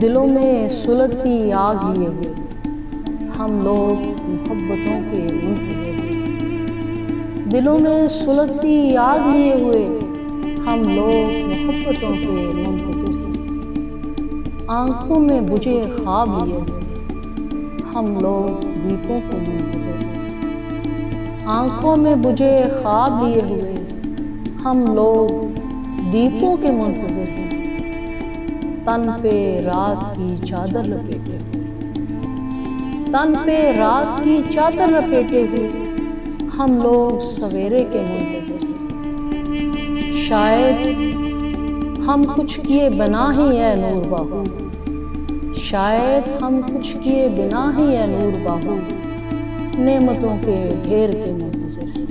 دلوں میں سلگتی آگ لیے ہوئے ہم لوگ محبتوں کے منتظر ہیں۔ دلوں میں سلگتی آگ لیے ہوئے ہم لوگ محبتوں کے منتظر ہیں۔ آنکھوں میں بجھے خواب لیے ہوئے ہم لوگ دیپوں کے منتظر ہیں۔ آنکھوں میں بجھے خواب لیے ہوئے ہم لوگ دیپوں کے منتظر ہیں۔ تن پہ رات کی چادر لپیٹے تن پہ رات کی چادر لپیٹے ہوئے ہم لوگ سویرے کے منتظر ہیں۔ شاید ہم کچھ کیے بنا ہی اے نور باہو، شاید ہم کچھ کیے بنا ہی اے نور باہو نعمتوں کے ڈھیر کے منتظر ہیں۔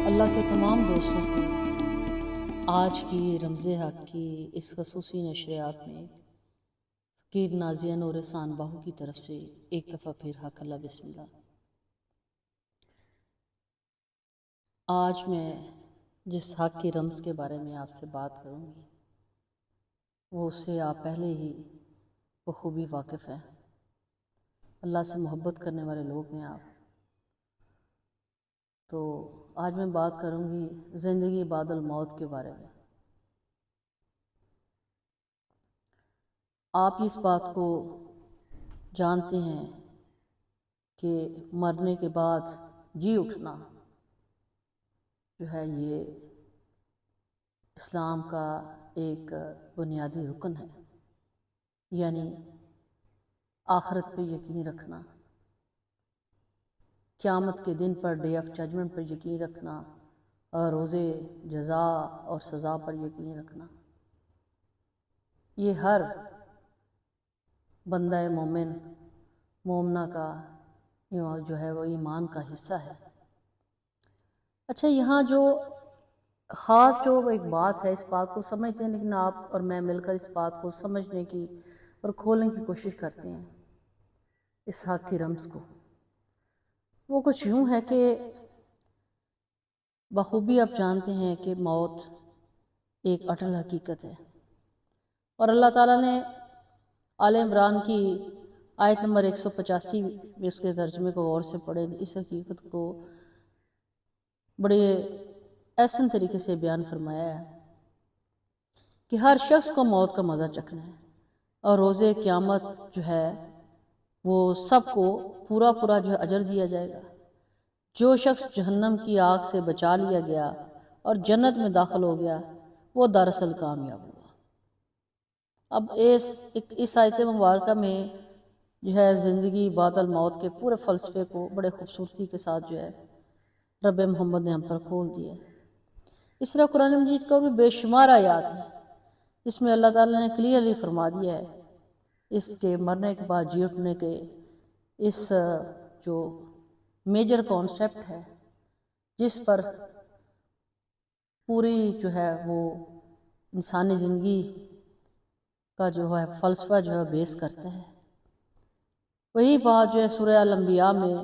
اللہ کے تمام دوستوں کو آج کی رمض حق کی اس خصوصی نشریات میں فقیر نازیہ نور احسان باہو کی طرف سے ایک دفعہ پھر حق اللہ بسم اللہ۔ آج میں جس حق کی رمز کے بارے میں آپ سے بات کروں گی وہ اس سے آپ پہلے ہی بخوبی واقف ہیں۔ اللہ سے محبت کرنے والے لوگ ہیں آپ۔ تو آج میں بات کروں گی زندگی بعد الموت کے بارے میں۔ آپ اس بات کو جانتے ہیں کہ مرنے کے بعد جی اٹھنا جو ہے یہ اسلام کا ایک بنیادی رکن ہے، یعنی آخرت پہ یقین رکھنا، قیامت کے دن پر ڈے آف ججمنٹ پر یقین رکھنا، اور روزے جزا اور سزا پر یقین رکھنا، یہ ہر بندہ مومن مومنہ کا جو ہے وہ ایمان کا حصہ ہے۔ اچھا، یہاں جو خاص جو ایک بات ہے، اس بات کو سمجھتے ہیں، لیکن آپ اور میں مل کر اس بات کو سمجھنے کی اور کھولنے کی کوشش کرتے ہیں اس حق کی رمز کو۔ وہ کچھ یوں ہے کہ بخوبی آپ جانتے ہیں کہ موت ایک اٹل حقیقت ہے، اور اللہ تعالیٰ نے آل عمران کی آیت نمبر 185 میں اس کے ترجمے کو غور سے پڑھے، اس حقیقت کو بڑے احسن طریقے سے بیان فرمایا ہے کہ ہر شخص کو موت کا مزہ چکھنا ہے، اور روز قیامت جو ہے وہ سب کو پورا جو ہے اجر دیا جائے گا۔ جو شخص جہنم کی آگ سے بچا لیا گیا اور جنت میں داخل ہو گیا وہ دراصل کامیاب ہوا۔ اب اس آیت مبارکہ میں جو ہے زندگی بعد الموت کے پورے فلسفے کو بڑے خوبصورتی کے ساتھ جو ہے رب محمد نے ہم پر کھول دیا ہے۔ اس طرح قرآن مجید کا بھی بے شمار آیات ہیں اس میں اللہ تعالیٰ نے کلیئرلی فرما دیا ہے اس کے مرنے کے بعد جی اٹھنے کے اس جو میجر کانسیپٹ ہے جس پر پوری جو ہے وہ انسانی زندگی کا جو ہے فلسفہ جو ہے بیس کرتا ہے۔ وہی بات جو ہے سورہ الانبیاء میں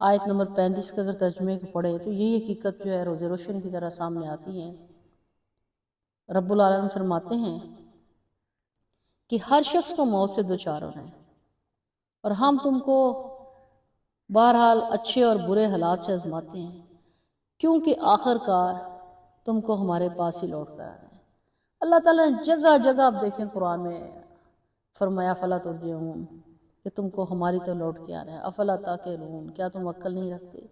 آیت نمبر 35 کے اگر ترجمے کو پڑھے تو یہی حقیقت جو ہے روز روشن کی طرح سامنے آتی ہے۔ رب العالمین فرماتے ہیں کہ ہر شخص کو موت سے دوچار ہونا ہے، اور ہم تم کو بہرحال اچھے اور برے حالات سے آزماتے ہیں، کیونکہ آخر کار تم کو ہمارے پاس ہی لوٹ کر آنا ہے۔ اللہ تعالیٰ نے جگہ جگہ آپ دیکھیں قرآن میں فرمایا فلا ترجعون کہ تم کو ہماری طرف لوٹ کے آنا ہے، افلا تعقلون کیا تم عقل نہیں رکھتے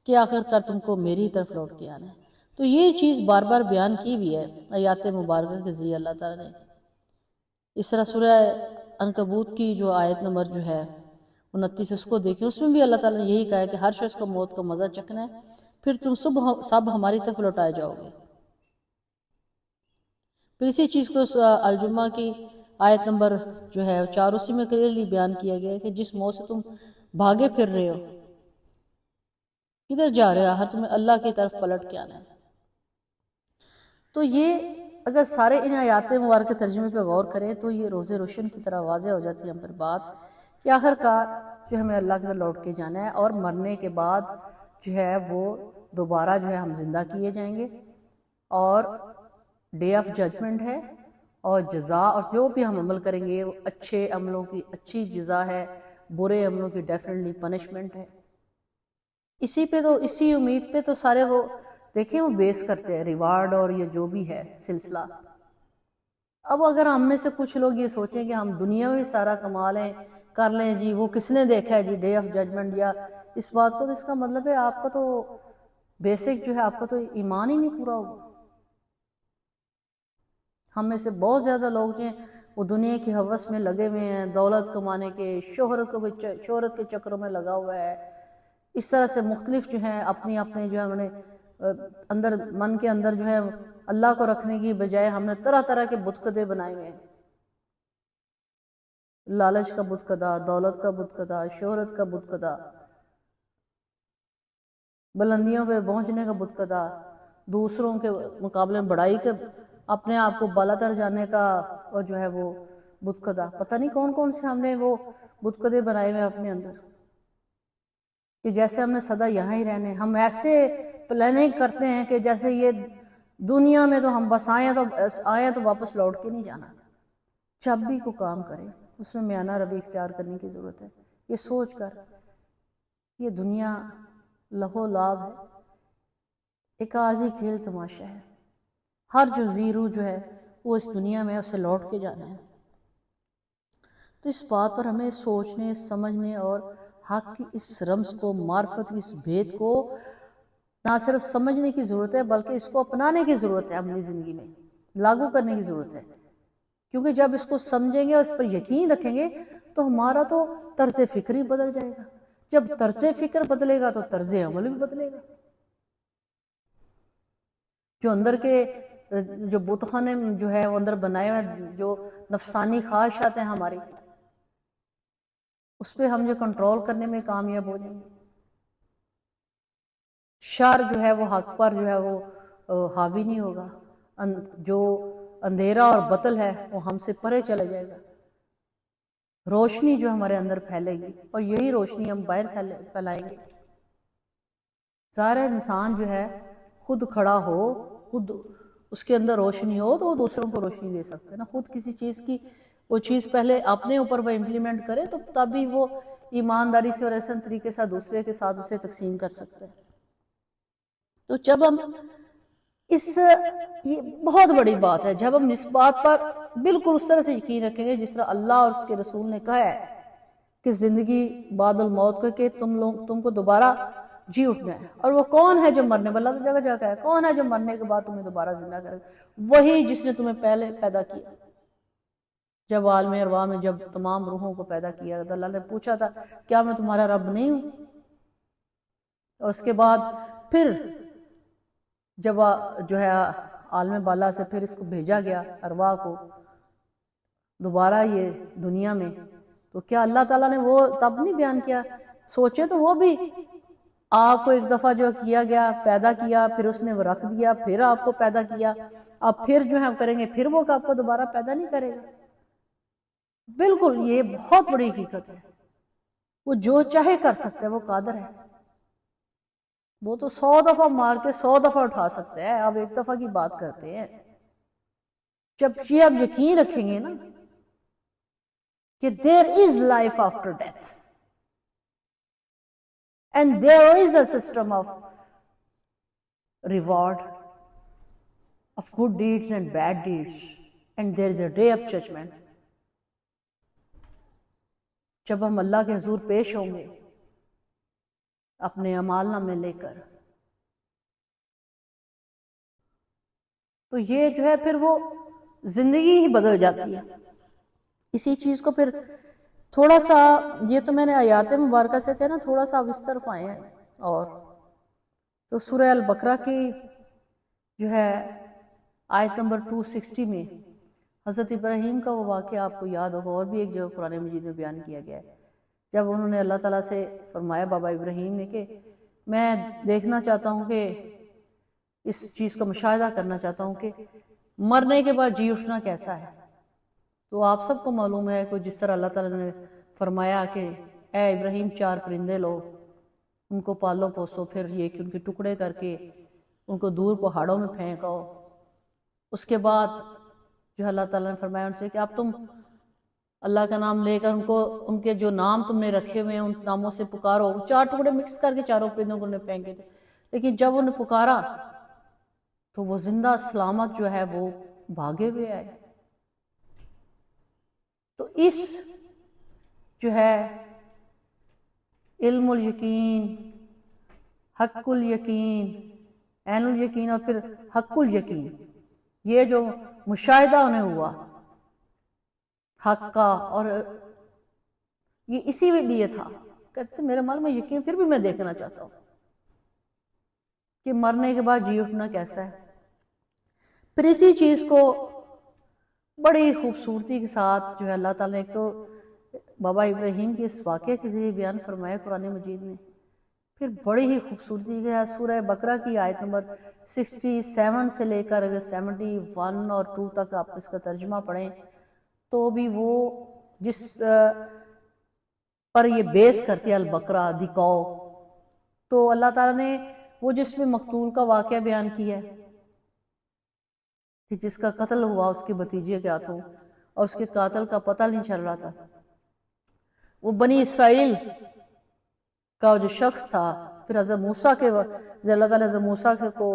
کہ آخر کار تم کو میری طرف لوٹ کے آنا ہے۔ تو یہ چیز بار بار بیان کی ہوئی ہے آیات مبارکہ کے ذریعے اللہ تعالیٰ نے۔ اس طرح سورہ عنکبوت کی جو آیت نمبر جو ہے 29 اس کو دیکھیں، اس میں بھی اللہ تعالیٰ نے یہی کہا ہے کہ ہر شخص کو موت کا مزہ چکھنا ہے، پھر تم سب ہماری طرف لوٹائے جاؤ گے۔ پھر اسی چیز کو الجمعہ کی آیت نمبر جو ہے 4 اسی میں کلیئرلی بیان کیا گیا ہے کہ جس موت سے تم بھاگے پھر رہے ہو کدھر جا رہے ہو، ہر تمہیں اللہ کی طرف پلٹ کے آنا ہے۔ تو یہ اگر سارے ان آیات مبارک ترجمے پہ غور کریں تو یہ روز روشن کی طرح واضح ہو جاتی ہے ہم پر بات کہ آخر کار جو ہمیں اللہ کی طرف لوٹ کے جانا ہے، اور مرنے کے بعد جو ہے وہ دوبارہ جو ہے ہم زندہ کیے جائیں گے، اور ڈے آف ججمنٹ ہے، اور جزا، اور جو بھی ہم عمل کریں گے وہ اچھے عملوں کی اچھی جزا ہے، برے عملوں کی ڈیفینیٹلی پنشمنٹ ہے۔ اسی پہ تو، اسی امید پہ تو سارے وہ دیکھیں وہ بیس کرتے ہیں ریوارڈ اور یہ جو بھی ہے سلسلہ۔ اب اگر ہم میں سے کچھ لوگ یہ سوچیں کہ ہم دنیا میں سارا کما لیں، کر لیں، جی وہ کس نے دیکھا ہے جی ڈے آف ججمنٹ یا اس بات کو، تو اس کا مطلب ہے آپ کا تو بیسک جو ہے آپ کا تو ایمان ہی نہیں پورا ہوگا۔ ہم میں سے بہت زیادہ لوگ جو ہیں وہ دنیا کی ہوس میں لگے ہوئے ہیں، دولت کمانے کے، شہرت کے چکروں میں لگا ہوا ہے، اس طرح سے مختلف جو ہیں اپنی اپنے جو ہے ہم نے اندر من کے اندر جو ہے اللہ کو رکھنے کی بجائے ہم نے طرح طرح کے بت کدے بنائے ہوئے ہیں، لالچ کا بت کدا، دولت کا بت کدا، شہرت کا بت کدا، بلندیوں پہ پہنچنے کا بت کدا، دوسروں کے مقابلے میں بڑائی کے، اپنے آپ کو بالا تر جانے کا اور جو ہے وہ بت کدا، پتہ نہیں کون کون سے ہم نے وہ بت کدے بنائے ہوئے اپنے اندر، کہ جیسے ہم نے سدا یہاں ہی رہنے، ہم ایسے پلاننگ کرتے ہیں کہ جیسے یہ دنیا میں تو ہم بس آئیں تو واپس لوٹ کے نہیں جانا۔ جب بھی کوئی کام کرے اس میں میانہ روی اختیار کرنے کی ضرورت ہے، یہ سوچ کر یہ دنیا لہو لعب ہے، ایک عارضی کھیل تماشا ہے، ہر جو زیرو جو ہے وہ اس دنیا میں اسے لوٹ کے جانا ہے۔ تو اس بات پر ہمیں سوچنے، سمجھنے اور حق کی اس رمز کو، معرفت کی اس بھید کو نہ صرف سمجھنے کی ضرورت ہے بلکہ اس کو اپنانے کی ضرورت ہے، اپنی زندگی میں لاگو کرنے کی ضرورت ہے، کیونکہ جب اس کو سمجھیں گے اور اس پر یقین رکھیں گے تو ہمارا تو طرز فکر ہی بدل جائے گا، جب طرز فکر بدلے گا تو طرز عمل بھی بدلے گا۔ جو اندر کے جو بت خانے جو ہے وہ اندر بنائے ہوئے جو نفسانی خواہشات ہیں ہماری، اس پہ ہم جو کنٹرول کرنے میں کامیاب ہو جائیں گے، شر جو ہے وہ حق پر جو ہے وہ حاوی نہیں ہوگا، جو اندھیرا اور باطل ہے وہ ہم سے پرے چلا جائے گا، روشنی جو ہمارے اندر پھیلے گی اور یہی روشنی ہم باہر پھیلائیں گے۔ ظاہر انسان جو ہے خود کھڑا ہو، خود اس کے اندر روشنی ہو تو وہ دوسروں کو روشنی دے سکتے ہیں نا، خود کسی چیز کی وہ چیز پہلے اپنے اوپر وہ امپلیمنٹ کرے تو تبھی وہ ایمانداری سے اور احسن طریقے سے دوسرے کے ساتھ اسے تقسیم کر سکتے ہیں۔ تو جب ہم یہ بہت بڑی بات ہے، جب ہم اس بات پر بالکل اس طرح سے یقین رکھیں گے جس طرح اللہ اور اس کے رسول نے کہا ہے کہ زندگی بعد الموت کا، کہ تم کو دوبارہ جی اٹھنا ہے، اور وہ کون ہے جو مرنے والا، تو جگہ جگہ ہے کون ہے جو مرنے کے بعد تمہیں دوبارہ زندہ کرے گا، وہی جس نے تمہیں پہلے پیدا کیا۔ جب عالم ارواح میں جب تمام روحوں کو پیدا کیا تو اللہ نے پوچھا تھا کیا میں تمہارا رب نہیں ہوں، اور اس کے بعد پھر جب جو ہے عالم بالا سے پھر اس کو بھیجا گیا ارواح کو دوبارہ یہ دنیا میں، تو کیا اللہ تعالیٰ نے وہ تب نہیں بیان کیا؟ سوچے تو وہ بھی آپ کو ایک دفعہ جو کیا گیا، پیدا کیا، پھر اس نے وہ رکھ دیا، پھر آپ کو پیدا کیا، اب پھر جو ہے کریں گے، پھر وہ آپ کو دوبارہ پیدا نہیں کرے گا۔ بالکل یہ بہت بڑی حقیقت ہے، وہ جو چاہے کر سکتا ہے، وہ قادر ہے، وہ تو 100 دفعہ مار کے 100 دفعہ اٹھا سکتے ہیں، اب ایک دفعہ کی بات کرتے ہیں۔ جب یہ آپ یقین رکھیں گے نا کہ there is life after death and there is a system of reward of good deeds and bad deeds and there is a day of judgment، جب ہم اللہ کے حضور پیش ہوں گے اپنے اعمال نامے لے کر، تو یہ جو ہے پھر وہ زندگی ہی بدل جاتی ہے۔ اسی چیز کو پھر تھوڑا سا، یہ تو میں نے آیات مبارکہ سے کہنا، تھوڑا سا اب اس طرف آئے ہیں، اور تو سورہ البقرہ کی جو ہے آیت نمبر 260 میں حضرت ابراہیم کا وہ واقعہ آپ کو یاد ہوگا، اور بھی ایک جگہ قرآن مجید میں بیان کیا گیا ہے، جب انہوں نے اللہ تعالیٰ سے فرمایا بابا ابراہیم نے کہ میں دیکھنا چاہتا ہوں کہ اس چیز کا مشاہدہ کرنا چاہتا ہوں کہ مرنے کے بعد جی اٹھنا کیسا ہے؟ تو آپ سب کو معلوم ہے کہ جس طرح اللہ تعالیٰ نے فرمایا کہ اے ابراہیم 4 پرندے لو، ان کو پالو پوسو، پھر یہ کہ ان کے ٹکڑے کر کے ان کو دور پہاڑوں میں پھینکو۔ اس کے بعد جو اللہ تعالیٰ نے فرمایا ان سے کہ اب تم اللہ کا نام لے کر ان کے جو نام تم نے رکھے ہوئے ہیں ان ناموں سے پکارو۔ 4 ٹکڑے مکس کر کے 4 پرندوں کو انہیں پھینکے تھے، لیکن جب انہیں پکارا تو وہ زندہ سلامت جو ہے وہ بھاگے ہوئے آئے۔ تو اس جو ہے علم الیقین، حق الیقین، عین الیقین اور پھر حق الیقین، یہ جو مشاہدہ انہیں ہوا حق کا، اور یہ اسی لیے تھا، کہتے تھے میرے مال میں یقین پھر بھی میں دیکھنا چاہتا ہوں کہ مرنے کے بعد جی اٹھنا کیسا ہے۔ پھر اسی چیز کو بڑی خوبصورتی کے ساتھ جو ہے اللہ تعالیٰ نے ایک تو بابا ابراہیم کے اس واقعے کے ذریعے بیان فرمایا قرآن مجید میں، پھر بڑی ہی خوبصورتی کے سورہ بقرہ کی آیت نمبر 67 سے لے کر 71 اور 2 تک آپ اس کا ترجمہ پڑھیں تو بھی وہ جس پر یہ بیس کرتی ہے البقرہ دکھاؤ، تو اللہ تعالیٰ نے وہ جس میں مقتول کا واقعہ بیان کیا ہے کہ جس کا قتل ہوا اس کے بھتیجے کے ہاتھوں اور اس کے قاتل کا پتہ نہیں چل رہا تھا، وہ بنی اسرائیل کا جو شخص تھا، پھر حضرت موسیٰ کے اللہ تعالیٰ نے حضرت موسیٰ کو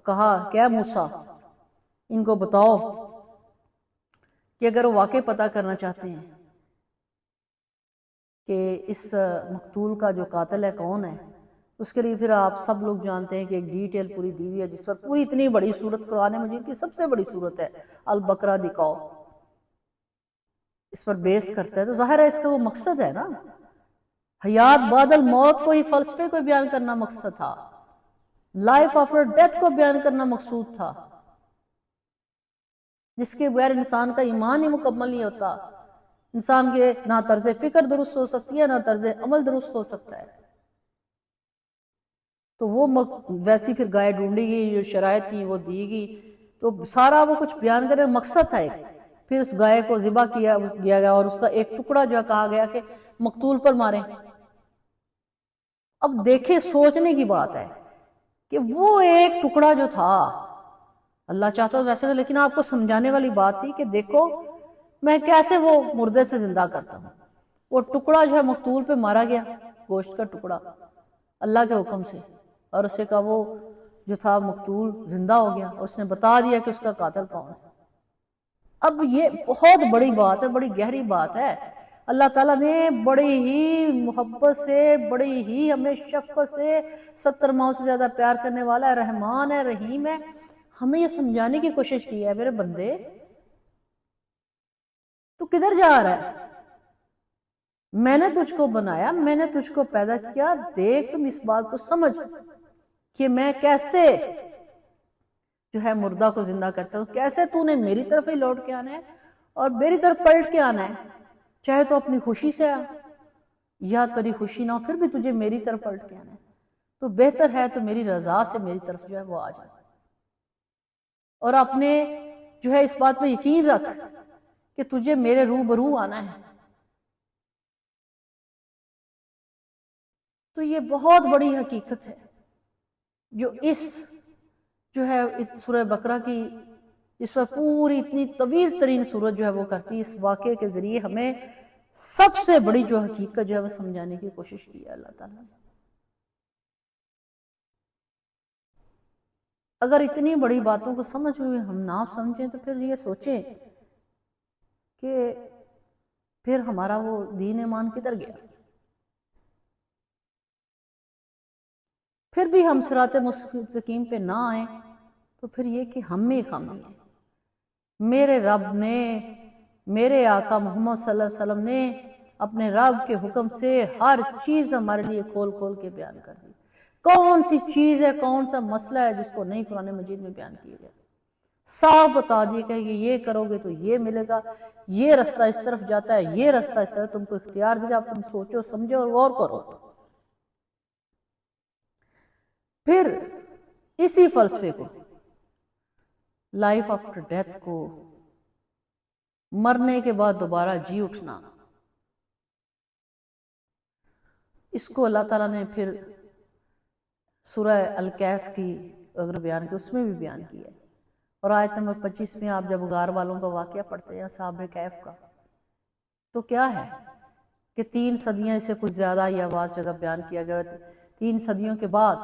کہا کہ اے موسیٰ ان کو بتاؤ کہ اگر وہ واقع پتہ کرنا چاہتے ہیں کہ اس مقتول کا جو قاتل ہے کون ہے، اس کے لیے پھر آپ سب لوگ جانتے ہیں کہ ایک ڈیٹیل پوری دی ہوئی ہے جس پر پوری اتنی بڑی صورت قرآن مجید کی سب سے بڑی صورت ہے البقرہ دکھاؤ، اس پر بیس کرتا ہے۔ تو ظاہر ہے اس کا وہ مقصد ہے نا، حیات بعد الموت کو ہی فلسفے کو بیان کرنا مقصد تھا، لائف آفٹر ڈیتھ کو بیان کرنا مقصود تھا، جس کے بغیر انسان کا ایمان ہی مکمل نہیں ہوتا، انسان کے نہ طرز فکر درست ہو سکتی ہے نہ طرز عمل درست ہو سکتا ہے۔ تو وہ ویسی پھر گائے ڈھونڈی گئی، جو شرائط تھی وہ دی گئی، تو سارا وہ کچھ بیان کرنے مقصد تھا ایک۔ پھر اس گائے کو ذبح کیا گیا اور اس کا ایک ٹکڑا جو کہا گیا کہ مقتول پر ماریں۔ اب دیکھیں سوچنے کی بات ہے کہ وہ ایک ٹکڑا جو تھا، اللہ چاہتا ویسے، لیکن آپ کو سمجھانے والی بات تھی کہ دیکھو میں کیسے وہ مردے سے زندہ کرتا ہوں۔ وہ ٹکڑا جو ہے مقتول پہ مارا گیا، گوشت کا ٹکڑا اللہ کے حکم سے، اور اسے کہا وہ جو تھا مقتول زندہ ہو گیا، اور اس نے بتا دیا کہ اس کا قاتل کون ہے۔ اب یہ بہت بڑی بات ہے، بڑی گہری بات ہے۔ اللہ تعالیٰ نے بڑی ہی محبت سے، بڑی ہی ہمیں شفقت سے، 70 ماؤں سے زیادہ پیار کرنے والا ہے، رحمان ہے، رحیم ہے، ہمیں یہ سمجھانے کی کوشش کی ہے میرے بندے تو کدھر جا رہا ہے؟ میں نے تجھ کو بنایا، میں نے تجھ کو پیدا کیا، دیکھ تم اس بات کو سمجھ کہ میں کیسے جو ہے مردہ کو زندہ کر سکوں، کیسے تو نے میری طرف ہی لوٹ کے آنا ہے اور میری طرف پلٹ کے آنا ہے، چاہے تو اپنی خوشی سے آ یا تیری خوشی نہ ہو، پھر بھی تجھے میری طرف پلٹ کے آنا ہے، تو بہتر ہے تو میری رضا سے میری طرف جو ہے وہ آ جائے، اور اپنے جو ہے اس بات پہ یقین رکھ کہ تجھے میرے روبرو آنا ہے۔ تو یہ بہت بڑی حقیقت ہے جو اس جو ہے سورہ بقرہ کی اس پر پوری اتنی طویل ترین سورت جو ہے وہ کرتی ہے، اس واقعے کے ذریعے ہمیں سب سے بڑی جو حقیقت جو ہے وہ سمجھانے کی کوشش کی ہے اللہ تعالیٰ نے۔ اگر اتنی بڑی باتوں کو سمجھ ہوئے ہم نہ سمجھیں تو پھر یہ سوچیں کہ پھر ہمارا وہ دین ایمان کدھر گیا؟ پھر بھی ہم صراط مستقیم پہ نہ آئیں تو پھر یہ کہ ہم میں خامی ہے۔ میرے رب نے، میرے آقا محمد صلی اللہ علیہ وسلم نے اپنے رب کے حکم سے ہر چیز ہمارے لیے کھول کھول کے بیان کر دی۔ کون سی چیز ہے، کون سا مسئلہ ہے جس کو نہیں قرآن مجید میں بیان کیا گیا، صاف بتا دیا کہ یہ کرو گے تو یہ ملے گا، یہ رستہ اس طرف جاتا ہے، یہ رستہ اس طرف، تم کو اختیار دیا، اب تم سوچو سمجھو اور غور کرو۔ پھر اسی فلسفے کو لائف آفٹر ڈیتھ کو، مرنے کے بعد دوبارہ جی اٹھنا، اس کو اللہ تعالیٰ نے پھر سورہ الکہف کی اگر بیان کی، اس میں بھی بیان کیا ہے۔ اور آیت نمبر 25 میں آپ جب غار والوں کا واقعہ پڑھتے ہیں اصحاب کہف کا، تو کیا ہے کہ 3 صدیاں سے کچھ زیادہ یہ آواز جگہ بیان کیا گیا ہے۔ 3 صدیوں کے بعد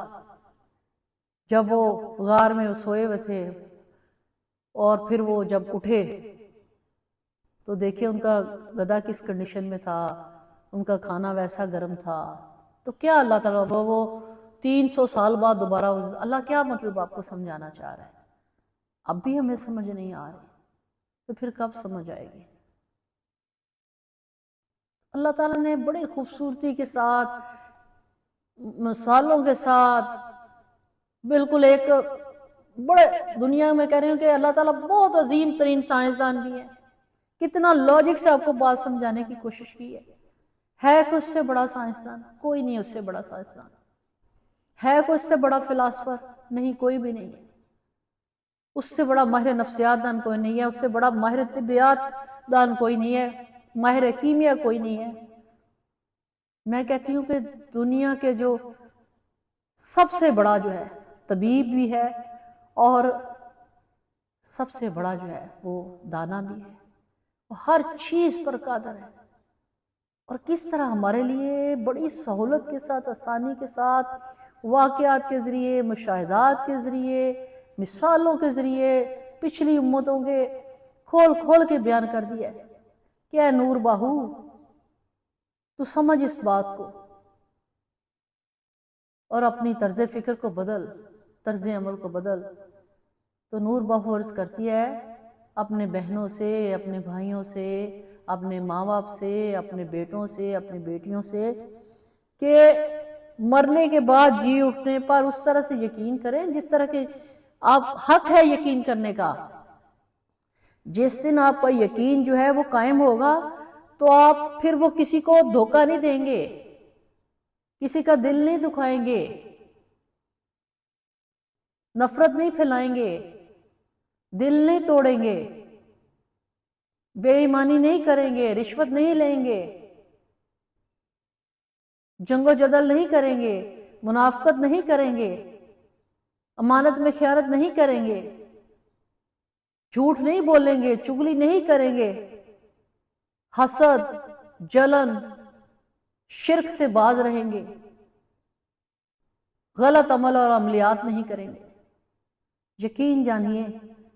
جب وہ غار میں سوئے ہوئے تھے اور پھر وہ جب اٹھے تو دیکھیں ان کا گدھا کس کنڈیشن میں تھا، ان کا کھانا ویسا گرم تھا۔ تو کیا اللہ تعالیٰ وہ 300 سال بعد دوبارہ اللہ کیا مطلب آپ کو سمجھانا چاہ رہا ہے؟ اب بھی ہمیں سمجھ نہیں آ رہی، تو پھر کب سمجھ آئے گی؟ اللہ تعالیٰ نے بڑی خوبصورتی کے ساتھ، مثالوں کے ساتھ، بالکل ایک بڑے دنیا میں کہہ رہے ہیں کہ اللہ تعالیٰ بہت عظیم ترین سائنسدان بھی ہے، کتنا لاجک سے آپ کو بات سمجھانے کی کوشش کی ہے کہ اس سے بڑا سائنسدان کوئی نہیں، اس سے بڑا سائنسدان ہے کوئی اس سے بڑا فلاسفر نہیں، کوئی بھی نہیں ہے، اس سے بڑا ماہر نفسیات دان کوئی نہیں ہے، اس سے بڑا ماہر طبیعت دان کوئی نہیں ہے، ماہر کیمیا کوئی نہیں ہے۔ میں کہتی ہوں کہ دنیا کے جو سب سے بڑا جو ہے طبیب بھی ہے اور سب سے بڑا جو ہے وہ دانا بھی ہے، وہ ہر چیز پر قادر ہے، اور کس طرح ہمارے لیے بڑی سہولت کے ساتھ، آسانی کے ساتھ، واقعات کے ذریعے، مشاہدات کے ذریعے، مثالوں کے ذریعے پچھلی امتوں کے کھول کھول کے بیان کر دیا ہے کہ اے نور باہو تو سمجھ اس بات کو اور اپنی طرز فکر کو بدل، طرز عمل کو بدل۔ تو نور باہو عرض کرتی ہے اپنے بہنوں سے، اپنے بھائیوں سے، اپنے ماں باپ سے، اپنے بیٹوں سے، اپنی بیٹیوں سے کہ مرنے کے بعد جی اٹھنے پر اس طرح سے یقین کریں جس طرح کہ آپ حق ہے یقین کرنے کا۔ جس دن آپ کا یقین جو ہے وہ قائم ہوگا تو آپ پھر وہ کسی کو دھوکہ نہیں دیں گے، کسی کا دل نہیں دکھائیں گے، نفرت نہیں پھیلائیں گے، دل نہیں توڑیں گے، بے ایمانی نہیں کریں گے، رشوت نہیں لیں گے، جنگ و جدل نہیں کریں گے، منافقت نہیں کریں گے، امانت میں خیانت نہیں کریں گے، جھوٹ نہیں بولیں گے، چغلی نہیں کریں گے، حسد، جلن، شرک سے باز رہیں گے، غلط عمل اور عملیات نہیں کریں گے۔ یقین جانیے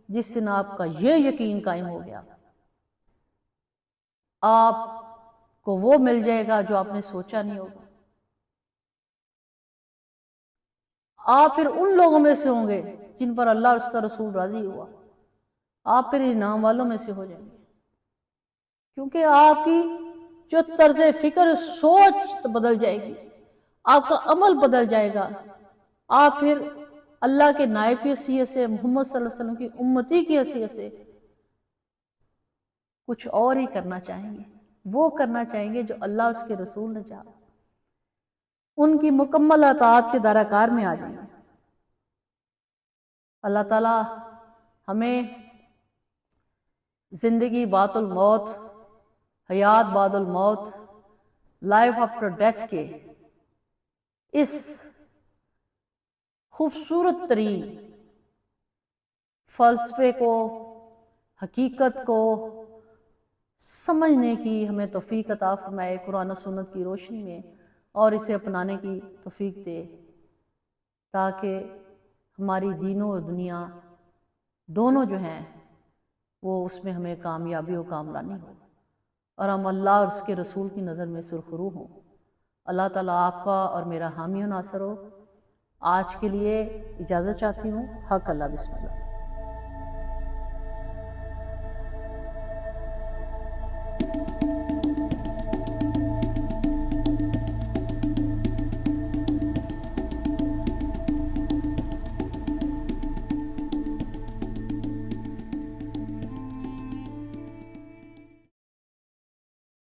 جس دن آپ کا یہ یقین قائم ہو گیا، آپ کو وہ مل جائے گا جو آپ نے سوچا نہیں ہوگا۔ آپ پھر ان لوگوں میں سے ہوں گے جن پر اللہ اور اس کا رسول راضی ہوا، آپ پھر انعام والوں میں سے ہو جائیں گے، کیونکہ آپ کی جو طرز فکر، سوچ بدل جائے گی، آپ کا عمل بدل جائے گا، آپ پھر اللہ کے نائب کی حیثیت سے، محمد صلی اللہ علیہ وسلم کی امتی کی حیثیت سے کچھ اور ہی کرنا چاہیں گے، وہ کرنا چاہیں گے جو اللہ اس کے رسول نے چاہا، ان کی مکمل اطاعت کے دائرہ کار میں آ جائیں گے۔ اللہ تعالی ہمیں زندگی بعد الموت، حیات بعد الموت، لائف آفٹر ڈیتھ کے اس خوبصورت ترین فلسفے کو، حقیقت کو سمجھنے کی ہمیں توفیق عطا فرمائے قرآن و سنت کی روشنی میں، اور اسے اپنانے کی توفیق دے، تاکہ ہماری دین و دنیا دونوں جو ہیں وہ اس میں ہمیں کامیابی و کامرانی ہو، اور ہم اللہ اور اس کے رسول کی نظر میں سرخرو ہوں۔ اللہ تعالیٰ آپ کا اور میرا حامی و ناصر ہو۔ آج کے لیے اجازت چاہتی ہوں۔ حق اللہ، بسم اللہ۔